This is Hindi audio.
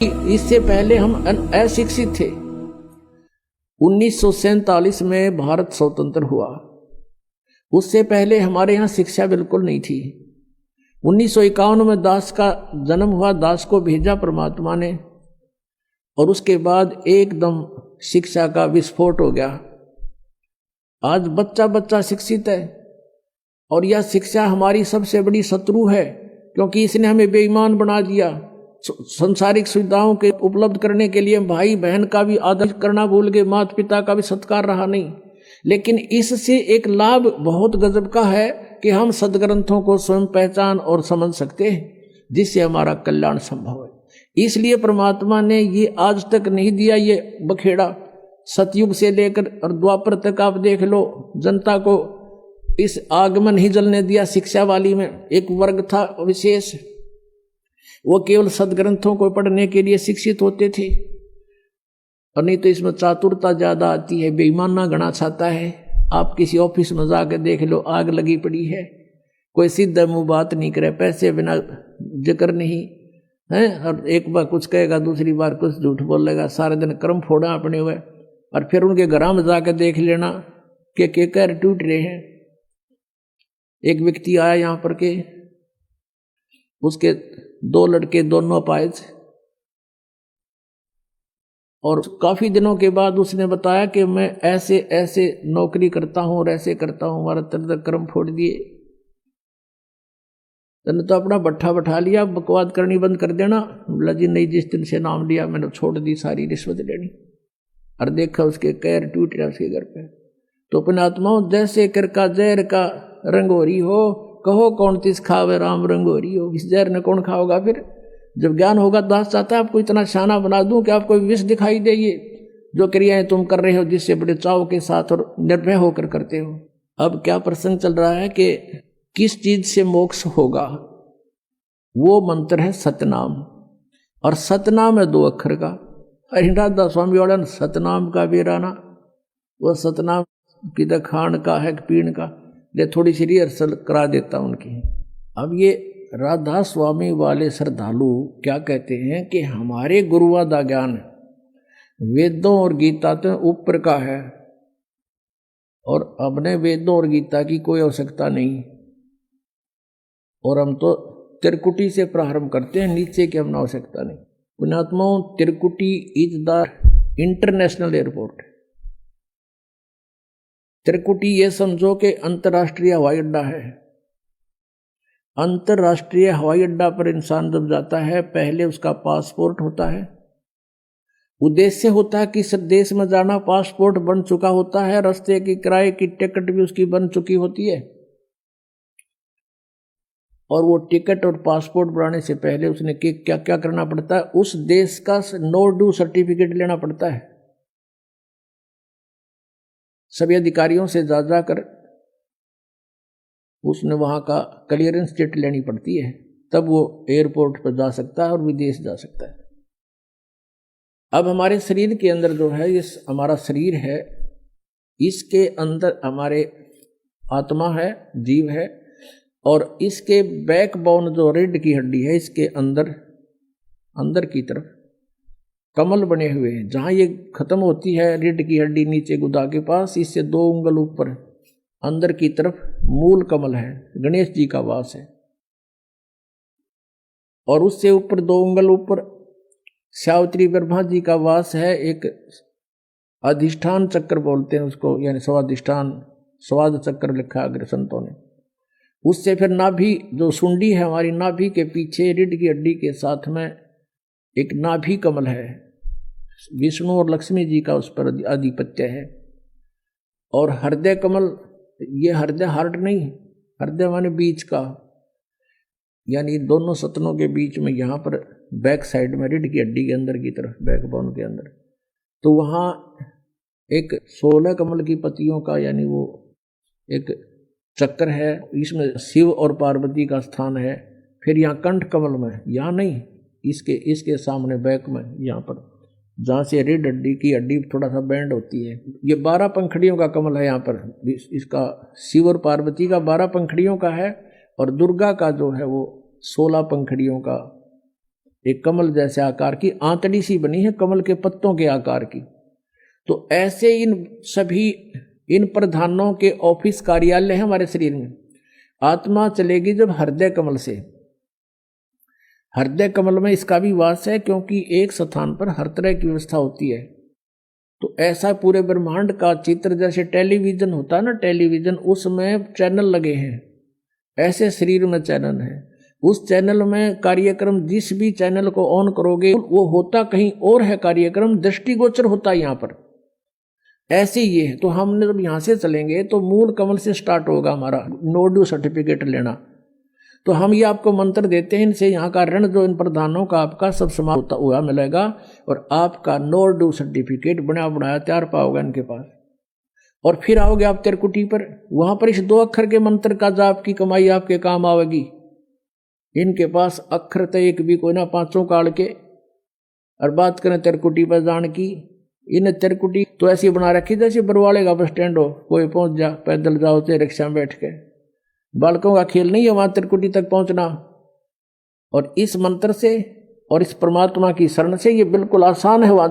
इससे पहले हम अशिक्षित थे। 1947 में भारत स्वतंत्र हुआ, उससे पहले हमारे यहाँ शिक्षा बिल्कुल नहीं थी। 1951 में दास का जन्म हुआ, दास को भेजा परमात्मा ने, और उसके बाद एकदम शिक्षा का विस्फोट हो गया। आज बच्चा बच्चा शिक्षित है, और यह शिक्षा हमारी सबसे बड़ी शत्रु है, क्योंकि इसने हमें बेईमान बना दिया। संसारिक सुविधाओं के उपलब्ध करने के लिए भाई बहन का भी आदर करना भूल गए, माता पिता का भी सत्कार रहा नहीं। लेकिन इससे एक लाभ बहुत गजब का है कि हम सदग्रंथों को स्वयं पहचान और समझ सकते हैं, जिससे हमारा कल्याण संभव है। इसलिए परमात्मा ने ये आज तक नहीं दिया ये बखेड़ा। सतयुग से लेकर और द्वापर तक आप देख लो, जनता को इस आग में नहीं जलने दिया। शिक्षा वाली में एक वर्ग था विशेष, वो केवल सदग्रंथों को पढ़ने के लिए शिक्षित होते थे, और नहीं तो इसमें चातुरता ज्यादा आती है, बेईमाना गणा छाता है। आप किसी ऑफिस में जाकर देख लो, आग लगी पड़ी है, कोई सीधा मुंह बात नहीं करे, पैसे बिना जिक्र नहीं है, और एक बार कुछ कहेगा, दूसरी बार कुछ झूठ बोलेगा, सारे दिन कर्म फोड़ा अपने हुए। और फिर उनके घर में जाकर देख लेना कि केकर टूट रहे हैं। एक व्यक्ति आया यहाँ पर के, उसके 2 लड़के दोनों अपाहिज, और काफी दिनों के बाद उसने बताया कि मैं ऐसे ऐसे नौकरी करता हूं और ऐसे करता हूं, हमारा तरह कर्म फोड़ दिए। तने तो अपना भट्ठा बैठा लिया, बकवाद करनी बंद कर देना। बोला जी नहीं, जिस दिन से नाम लिया मैंने छोड़ दी सारी रिश्वत लेनी। और देखा उसके कैर टूट रहा उसके घर पे। तो अपने आत्माओं, जैसे कर का जहर का रंगोरी हो, कहो कौन तिस खावे राम रंगोरी हो। इस जहर ने कौन खाओगा फिर? जब ज्ञान होगा, दास चाहता है आपको इतना शाना बना दूं कि आपको विष दिखाई दे। ये जो क्रियाएं तुम कर रहे हो, जिससे बड़े चाव के साथ और निर्भय होकर करते हो। अब क्या प्रसंग चल रहा है कि किस चीज से मोक्ष होगा? वो मंत्र है सतनाम, और सतनाम है 2 अक्षर का। हरिदास स्वामी वाला सतनाम का वीराना, वो सतनाम की खान का है पीण का, ले थोड़ी सी रिहर्सल करा देता उनकी। अब ये राधा स्वामी वाले श्रद्धालु क्या कहते हैं कि हमारे गुरुआ दा ज्ञान वेदों और गीता तो ऊपर का है, और अपने वेदों और गीता की कोई आवश्यकता नहीं, और हम तो त्रिकुटी से प्रारंभ करते हैं, नीचे की हमने आवश्यकता नहीं। पुण्यात्माओं, त्रिकुटी इज द इंटरनेशनल एयरपोर्ट। त्रिकुटी ये समझो कि अंतर्राष्ट्रीय हवाई अड्डा है। अंतर्राष्ट्रीय हवाई अड्डा पर इंसान जब जाता है, पहले उसका पासपोर्ट होता है, उद्देश्य होता है कि इस देश में जाना, पासपोर्ट बन चुका होता है, रास्ते की किराए की टिकट भी उसकी बन चुकी होती है। और वो टिकट और पासपोर्ट बनाने से पहले उसने क्या क्या करना पड़ता है? उस देश का नो ड्यू सर्टिफिकेट लेना पड़ता है। सभी अधिकारियों से जा जाकर उसने वहां का क्लियरेंस चिट लेनी पड़ती है, तब वो एयरपोर्ट पर जा सकता है और विदेश जा सकता है। अब हमारे शरीर के अंदर जो है, ये हमारा शरीर है, इसके अंदर हमारे आत्मा है, जीव है, और इसके बैकबोन जो रीढ़ की हड्डी है, इसके अंदर की तरफ कमल बने हुए हैं। जहां ये खत्म होती है रीढ़ की हड्डी, नीचे गुदा के पास, इससे 2 उंगल ऊपर अंदर की तरफ मूल कमल है, गणेश जी का वास है। और उससे ऊपर 2 उंगल ऊपर सावित्री ब्रह्मा जी का वास है। एक अधिष्ठान चक्र बोलते हैं उसको, यानी स्वाधिष्ठान, स्वाद चक्र लिखा अग्र संतों ने। उससे फिर नाभि, जो सुंडी है हमारी, नाभि के पीछे रीढ़ की हड्डी के साथ में एक नाभि कमल है, विष्णु और लक्ष्मी जी का उस पर आधिपत्य है। और हृदय कमल, ये हृदय हार्ट नहीं, हृदय माने बीच का, यानी दोनों सतनों के बीच में, यहाँ पर बैक साइड में रीढ़ की हड्डी के अंदर की तरफ, बैकबोन के अंदर, तो वहाँ एक 16 कमल की पत्तियों का, यानी वो एक चक्र है। इसमें शिव और पार्वती का स्थान है। फिर यहाँ कंठ कमल में, यहाँ नहीं, इसके सामने बैक में, यहाँ पर जहाँ से रीढ़ हड्डी की हड्डी थोड़ा सा बैंड होती है, ये 12 पंखड़ियों का कमल है। यहाँ पर इसका शिव और पार्वती का 12 पंखड़ियों का है, और दुर्गा का जो है वो 16 पंखड़ियों का एक कमल जैसे आकार की आंतड़ी सी बनी है, कमल के पत्तों के आकार की। तो ऐसे इन प्रधानों के ऑफिस कार्यालय है हमारे शरीर में। आत्मा चलेगी जब हृदय कमल से। हृदय कमल में इसका भी वास है, क्योंकि एक स्थान पर हर तरह की व्यवस्था होती है। तो ऐसा पूरे ब्रह्मांड का चित्र, जैसे टेलीविजन होता है ना, टेलीविजन उसमें चैनल लगे हैं, ऐसे शरीर में चैनल है। उस चैनल में कार्यक्रम, जिस भी चैनल को ऑन करोगे वो होता कहीं और है, कार्यक्रम दृष्टिगोचर होता है यहाँ पर। ऐसे ये है। तो हमने जब यहाँ से चलेंगे तो मूल कमल से स्टार्ट होगा हमारा नो ड्यू सर्टिफिकेट लेना। तो हम ये आपको मंत्र देते हैं, इनसे यहाँ का ऋण जो इन प्रधानों का आपका सब समाप्त हुआ मिलेगा, और आपका नो ड्यू सर्टिफिकेट बना बनाया तैयार पाओगे इनके पास। और फिर आओगे आप त्रिकुटी पर, वहां पर इस 2 अक्षर के मंत्र का जाप की कमाई आपके काम आवेगी। इनके पास अक्षर तो एक भी कोई ना, 5 काल के। और बात करें त्रिकुटी पर जान की, इन त्रिकुटी तो ऐसी बना रखी जैसे बरवाले का बस स्टैंड हो, कोई पहुंच जा, पैदल जाओ चाहे रिक्शा में बैठ के। बालकों का खेल नहीं है वहां त्रिकुटी तक पहुंचना। और इस मंत्र से और इस परमात्मा की शरण से ये बिल्कुल आसान है वहां